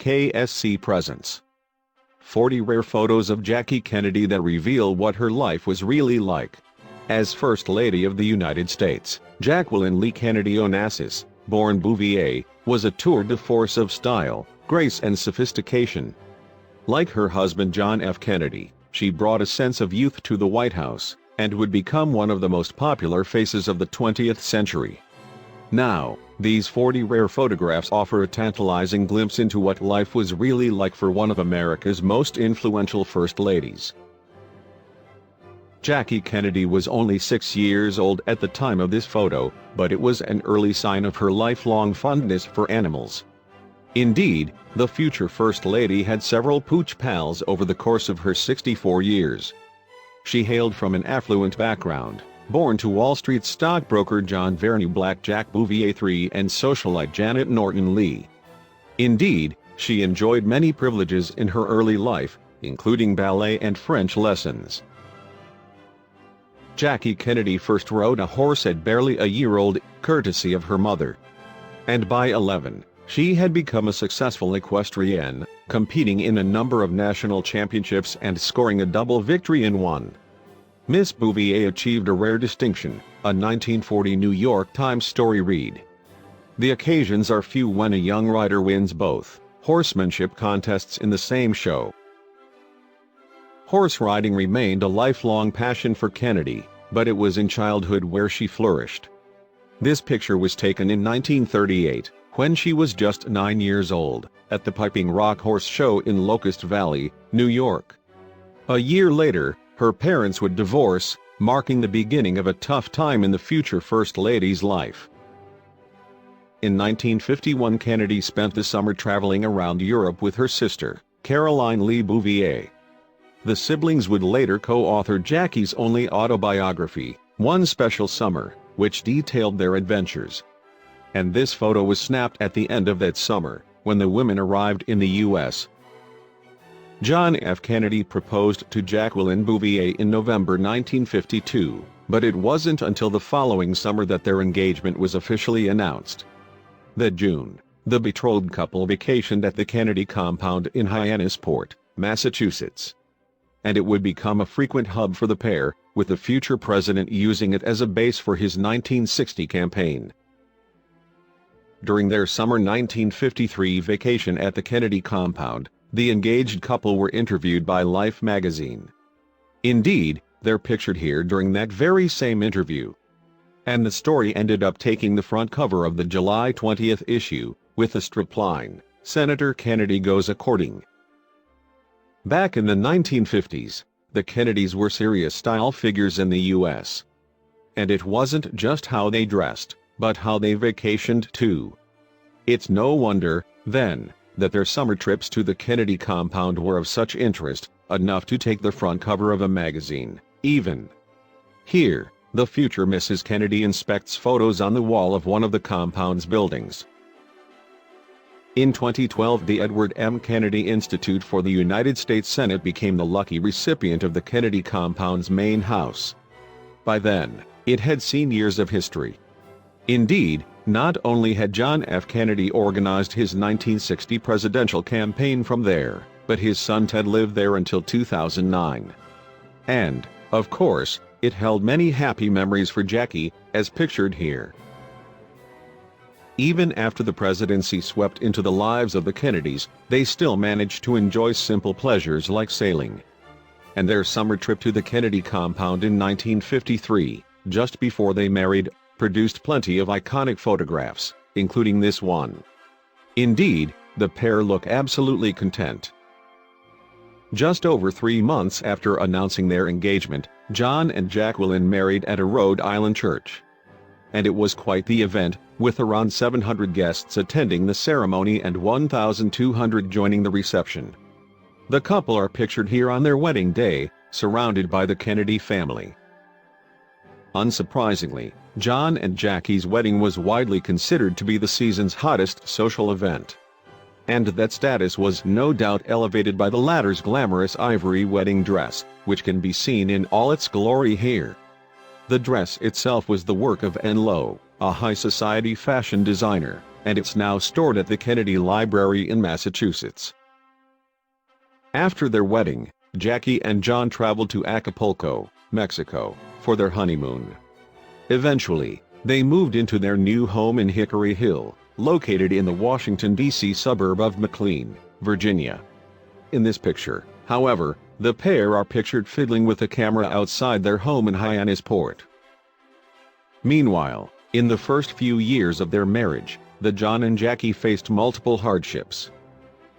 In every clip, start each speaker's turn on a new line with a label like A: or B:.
A: KSC presents 40 rare photos of Jackie Kennedy that reveal what her life was really like. As First Lady of the United States, Jacqueline Lee Kennedy Onassis, born Bouvier, was a tour de force of style, grace and sophistication. Like her husband John F. Kennedy, she brought a sense of youth to the White House, and would become one of the most popular faces of the 20th century. Now, these 40 rare photographs offer a tantalizing glimpse into what life was really like for one of America's most influential first ladies. Jackie Kennedy was only 6 years old at the time of this photo, but it was an early sign of her lifelong fondness for animals. Indeed, the future First Lady had several pooch pals over the course of her 64 years. She hailed from an affluent background, born to Wall Street stockbroker John Verney Blackjack Bouvier III and socialite Janet Norton Lee. Indeed, she enjoyed many privileges in her early life, including ballet and French lessons. Jackie Kennedy first rode a horse at barely a year old, courtesy of her mother. And by 11, she had become a successful equestrienne, competing in a number of national championships and scoring a double victory in one. Miss Bouvier achieved a rare distinction, a 1940 New York Times story read. The occasions are few when a young rider wins both horsemanship contests in the same show. Horse riding remained a lifelong passion for Kennedy, but it was in childhood where she flourished. This picture was taken in 1938, when she was just 9 years old, at the Piping Rock Horse Show in Locust Valley, New York. A year later, her parents would divorce, marking the beginning of a tough time in the future First Lady's life. In 1951, Kennedy spent the summer traveling around Europe with her sister, Caroline Lee Bouvier. The siblings would later co-author Jackie's only autobiography, One Special Summer, which detailed their adventures. And this photo was snapped at the end of that summer, when the women arrived in the U.S. John F. Kennedy proposed to Jacqueline Bouvier in November 1952, but it wasn't until the following summer that their engagement was officially announced. That June, the betrothed couple vacationed at the Kennedy compound in Hyannisport, Massachusetts. And it would become a frequent hub for the pair, with the future president using it as a base for his 1960 campaign. During their summer 1953 vacation at the Kennedy compound, the engaged couple were interviewed by Life magazine. Indeed, they're pictured here during that very same interview. And the story ended up taking the front cover of the July 20th issue, with the strapline, "Senator Kennedy Goes A-Courting." Back in the 1950s, the Kennedys were serious style figures in the U.S. And it wasn't just how they dressed, but how they vacationed too. It's no wonder, then, that their summer trips to the Kennedy compound were of such interest, enough to take the front cover of a magazine, even. Here, the future Mrs. Kennedy inspects photos on the wall of one of the compound's buildings. In 2012, the Edward M. Kennedy Institute for the United States Senate became the lucky recipient of the Kennedy compound's main house. By then, it had seen years of history. Indeed, not only had John F. Kennedy organized his 1960 presidential campaign from there, but his son Ted lived there until 2009. And, of course, it held many happy memories for Jackie, as pictured here. Even after the presidency swept into the lives of the Kennedys, they still managed to enjoy simple pleasures like sailing. And their summer trip to the Kennedy compound in 1953, just before they married, produced plenty of iconic photographs, including this one. Indeed, the pair look absolutely content. Just over 3 months after announcing their engagement, John and Jacqueline married at a Rhode Island church. And it was quite the event, with around 700 guests attending the ceremony and 1,200 joining the reception. The couple are pictured here on their wedding day, surrounded by the Kennedy family. Unsurprisingly, John and Jackie's wedding was widely considered to be the season's hottest social event. And that status was no doubt elevated by the latter's glamorous ivory wedding dress, which can be seen in all its glory here. The dress itself was the work of N. Lowe, a high society fashion designer, and it's now stored at the Kennedy Library in Massachusetts. After their wedding, Jackie and John traveled to Acapulco, Mexico, for their honeymoon. Eventually, they moved into their new home in Hickory Hill, located in the Washington, D.C. suburb of McLean, Virginia. In this picture, however, the pair are pictured fiddling with a camera outside their home in Hyannisport. Meanwhile, in the first few years of their marriage, the John and Jackie faced multiple hardships.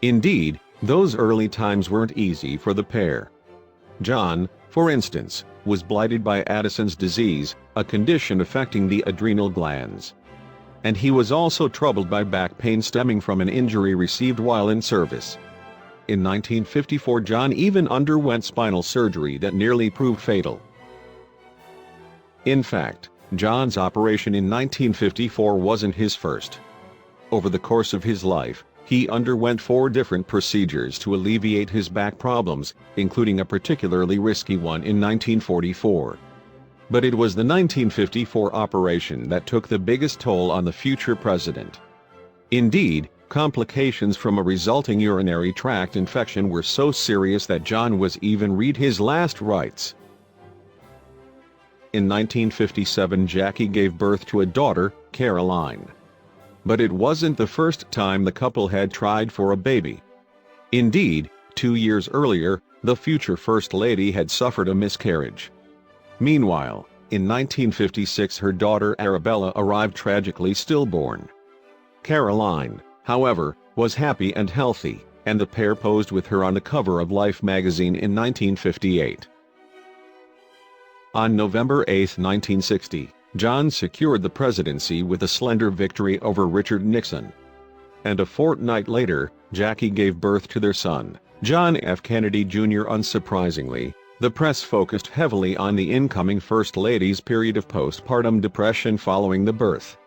A: Indeed, those early times weren't easy for the pair. John, for instance, was blighted by Addison's disease, a condition affecting the adrenal glands. And he was also troubled by back pain stemming from an injury received while in service. In 1954, John even underwent spinal surgery that nearly proved fatal. In fact, John's operation in 1954 wasn't his first. Over the course of his life, he underwent 4 different procedures to alleviate his back problems, including a particularly risky one in 1944. But it was the 1954 operation that took the biggest toll on the future president. Indeed, complications from a resulting urinary tract infection were so serious that John was even read his last rites. In 1957, Jackie gave birth to a daughter, Caroline. But it wasn't the first time the couple had tried for a baby. Indeed, 2 years earlier, the future First Lady had suffered a miscarriage. Meanwhile, in 1956 her daughter Arabella arrived tragically stillborn. Caroline, however, was happy and healthy, and the pair posed with her on the cover of Life magazine in 1958. On November 8, 1960, John secured the presidency with a slender victory over Richard Nixon. And a fortnight later, Jackie gave birth to their son, John F. Kennedy Jr. Unsurprisingly, the press focused heavily on the incoming First Lady's period of postpartum depression following the birth.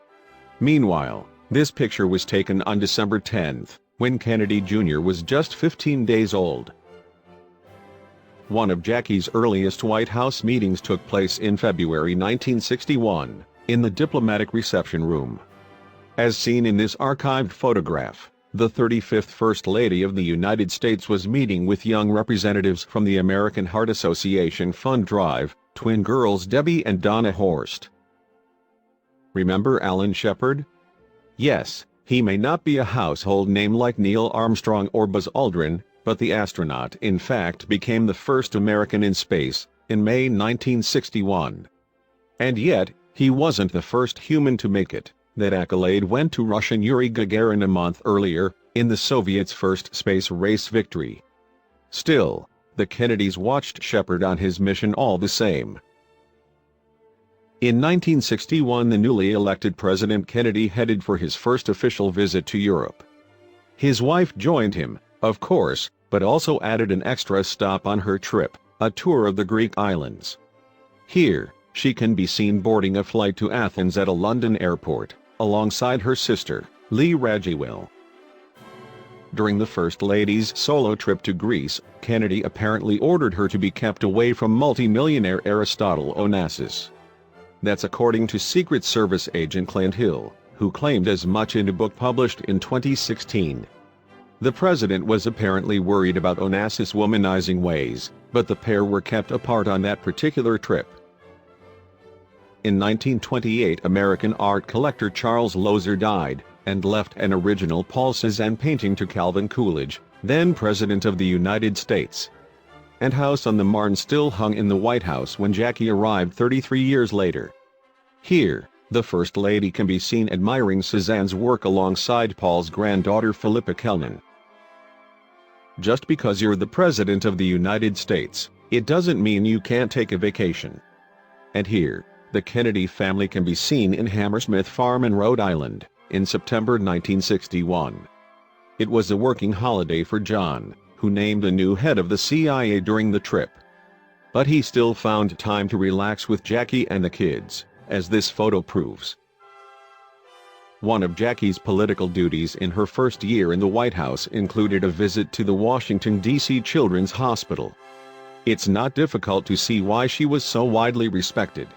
A: Meanwhile, this picture was taken on December 10, when Kennedy Jr. was just 15 days old. One of Jackie's earliest White House meetings took place in February 1961, in the diplomatic reception room. As seen in this archived photograph, the 35th First Lady of the United States was meeting with young representatives from the American Heart Association fund drive, twin girls Debbie and Donna Horst. Remember Alan Shepard? Yes, he may not be a household name like Neil Armstrong or Buzz Aldrin, but the astronaut in fact became the first American in space, in May 1961. And yet, he wasn't the first human to make it. That accolade went to Russian Yuri Gagarin a month earlier, in the Soviets' first space race victory. Still, the Kennedys watched Shepard on his mission all the same. In 1961, the newly elected President Kennedy headed for his first official visit to Europe. His wife joined him, of course, but also added an extra stop on her trip, a tour of the Greek islands. Here, she can be seen boarding a flight to Athens at a London airport, alongside her sister, Lee Radziwill. During the First Lady's solo trip to Greece, Kennedy apparently ordered her to be kept away from multimillionaire Aristotle Onassis. That's according to Secret Service agent Clint Hill, who claimed as much in a book published in 2016. The president was apparently worried about Onassis' womanizing ways, but the pair were kept apart on that particular trip. In 1928, American art collector Charles Lozer died, and left an original Paul Cézanne painting to Calvin Coolidge, then President of the United States. And House on the Marne still hung in the White House when Jackie arrived 33 years later. Here, the First Lady can be seen admiring Cézanne's work alongside Paul's granddaughter Philippa Kellman. Just because you're the President of the United States, it doesn't mean you can't take a vacation. And here, the Kennedy family can be seen in Hammersmith Farm in Rhode Island, in September 1961. It was a working holiday for John, who named a new head of the CIA during the trip. But he still found time to relax with Jackie and the kids, as this photo proves. One of Jackie's political duties in her first year in the White House included a visit to the Washington, D.C. Children's Hospital. It's not difficult to see why she was so widely respected.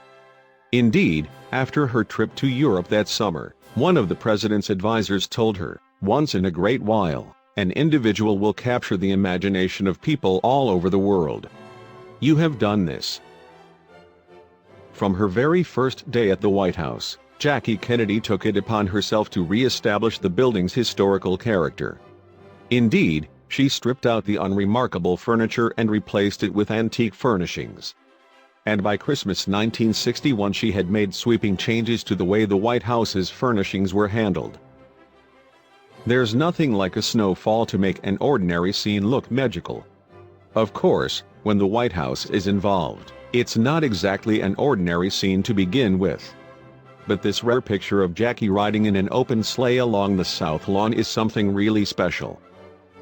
A: Indeed, after her trip to Europe that summer, One of the president's advisors told her, "Once in a great while, an individual will capture the imagination of people all over the world. You have done this." From her very first day at the White House, Jackie Kennedy took it upon herself to re-establish the building's historical character. Indeed, she stripped out the unremarkable furniture and replaced it with antique furnishings. And by Christmas 1961 she had made sweeping changes to the way the White House's furnishings were handled. There's nothing like a snowfall to make an ordinary scene look magical. Of course, when the White House is involved, it's not exactly an ordinary scene to begin with. But this rare picture of Jackie riding in an open sleigh along the South Lawn is something really special.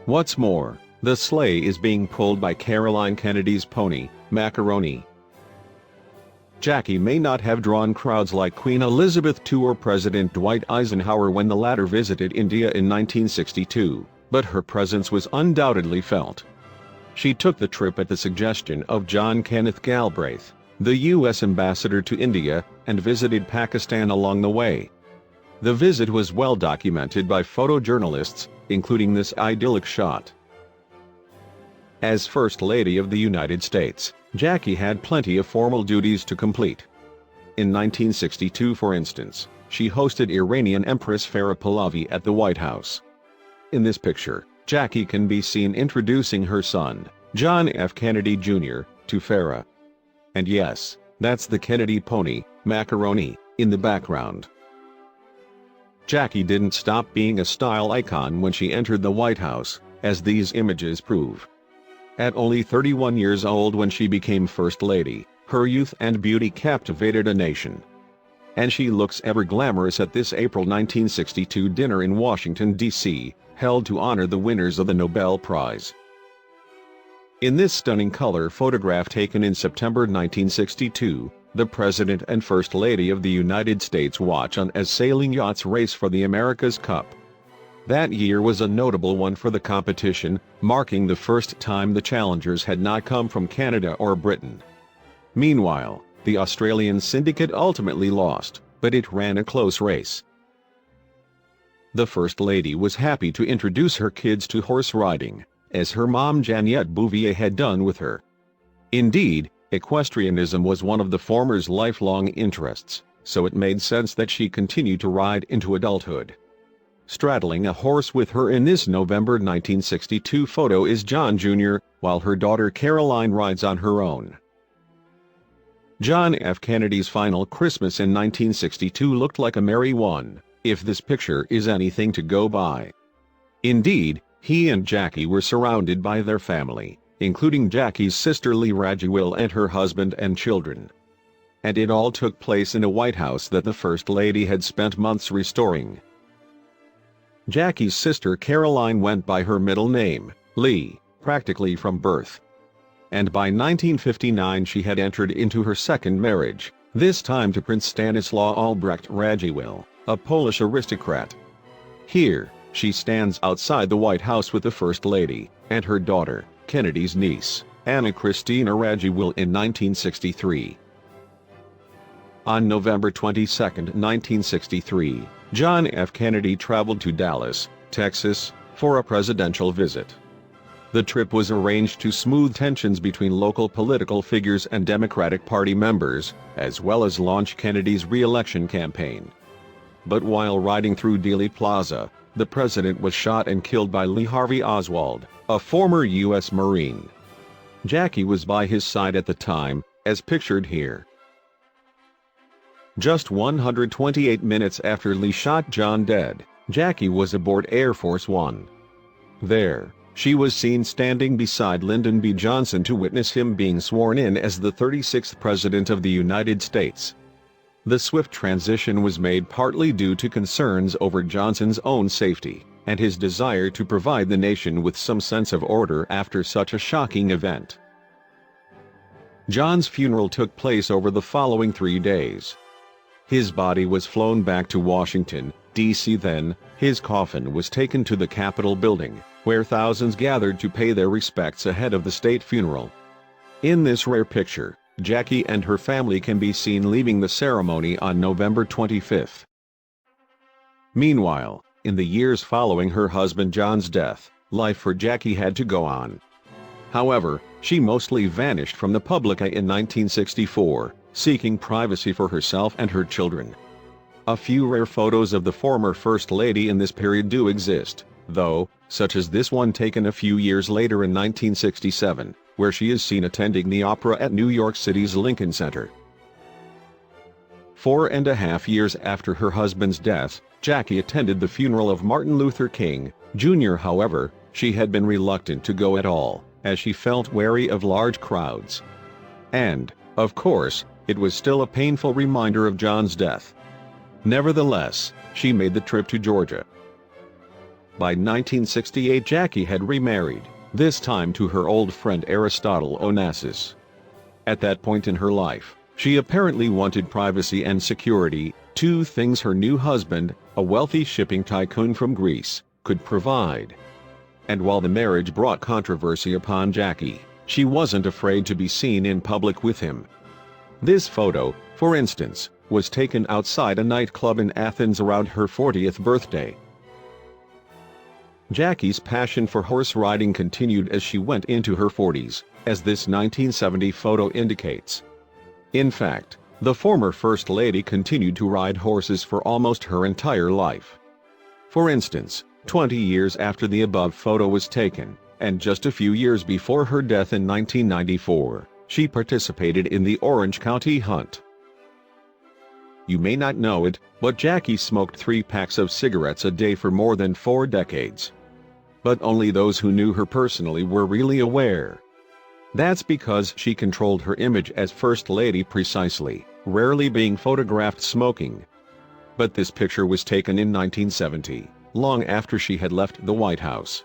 A: What's more, the sleigh is being pulled by Caroline Kennedy's pony, Macaroni. Jackie may not have drawn crowds like Queen Elizabeth II or President Dwight Eisenhower when the latter visited India in 1962, but her presence was undoubtedly felt. She took the trip at the suggestion of John Kenneth Galbraith, the U.S. ambassador to India, and visited Pakistan along the way. The visit was well documented by photojournalists, including this idyllic shot. As First Lady of the United States, Jackie had plenty of formal duties to complete. In 1962, for instance, she hosted Iranian Empress Farah Pahlavi at the White House. In this picture, Jackie can be seen introducing her son, John F. Kennedy Jr., to Farah. And yes, that's the Kennedy pony, Macaroni, in the background. Jackie didn't stop being a style icon when she entered the White House, as these images prove. At only 31 years old when she became First Lady, her youth and beauty captivated a nation. And she looks ever glamorous at this April 1962 dinner in Washington, D.C., held to honor the winners of the Nobel Prize. In this stunning color photograph taken in September 1962, the President and First Lady of the United States watch on as sailing yachts race for the America's Cup. That year was a notable one for the competition, marking the first time the challengers had not come from Canada or Britain. Meanwhile, the Australian syndicate ultimately lost, but it ran a close race. The First Lady was happy to introduce her kids to horse riding, as her mom Jeannette Bouvier had done with her. Indeed, equestrianism was one of the former's lifelong interests, so it made sense that she continue to ride into adulthood. Straddling a horse with her in this November 1962 photo is John Jr., while her daughter Caroline rides on her own. John F. Kennedy's final Christmas in 1962 looked like a merry one, if this picture is anything to go by. Indeed, he and Jackie were surrounded by their family, including Jackie's sister Lee Radziwill and her husband and children. And it all took place in a White House that the First Lady had spent months restoring. Jackie's sister Caroline went by her middle name, Lee, practically from birth. And by 1959 she had entered into her second marriage, this time to Prince Stanislaw Albrecht Radziwill, a Polish aristocrat. Here, she stands outside the White House with the First Lady, and her daughter, Kennedy's niece, Anna Christina Radziwill in 1963. On November 22, 1963, John F. Kennedy traveled to Dallas, Texas, for a presidential visit. The trip was arranged to smooth tensions between local political figures and Democratic Party members, as well as launch Kennedy's re-election campaign. But while riding through Dealey Plaza, the president was shot and killed by Lee Harvey Oswald, a former U.S. Marine. Jackie was by his side at the time, as pictured here. Just 128 minutes after Lee shot John dead, Jackie was aboard Air Force One. There, she was seen standing beside Lyndon B. Johnson to witness him being sworn in as the 36th President of the United States. The swift transition was made partly due to concerns over Johnson's own safety, and his desire to provide the nation with some sense of order after such a shocking event. John's funeral took place over the following 3 days. His body was flown back to Washington, D.C. Then, his coffin was taken to the Capitol building, where thousands gathered to pay their respects ahead of the state funeral. In this rare picture, Jackie and her family can be seen leaving the ceremony on November 25. Meanwhile, in the years following her husband John's death, life for Jackie had to go on. However, she mostly vanished from the public eye in 1964, seeking privacy for herself and her children. A few rare photos of the former First Lady in this period do exist, though, such as this one taken a few years later in 1967, where she is seen attending the opera at New York City's Lincoln Center. 4.5 years after her husband's death, Jackie attended the funeral of Martin Luther King, Jr. However, she had been reluctant to go at all, as she felt wary of large crowds. And, of course, it was still a painful reminder of John's death. Nevertheless, she made the trip to Georgia. By 1968 Jackie had remarried, this time to her old friend Aristotle Onassis. At that point in her life, she apparently wanted privacy and security, two things her new husband, a wealthy shipping tycoon from Greece, could provide. And while the marriage brought controversy upon Jackie, she wasn't afraid to be seen in public with him. This photo, for instance, was taken outside a nightclub in Athens around her 40th birthday. Jackie's passion for horse riding continued as she went into her 40s, as this 1970 photo indicates. In fact, the former First Lady continued to ride horses for almost her entire life. For instance, 20 years after the above photo was taken, and just a few years before her death in 1994, she participated in the Orange County Hunt. You may not know it, but Jackie smoked 3 packs of cigarettes a day for more than 4 decades. But only those who knew her personally were really aware. That's because she controlled her image as First Lady precisely, rarely being photographed smoking. But this picture was taken in 1970, long after she had left the White House.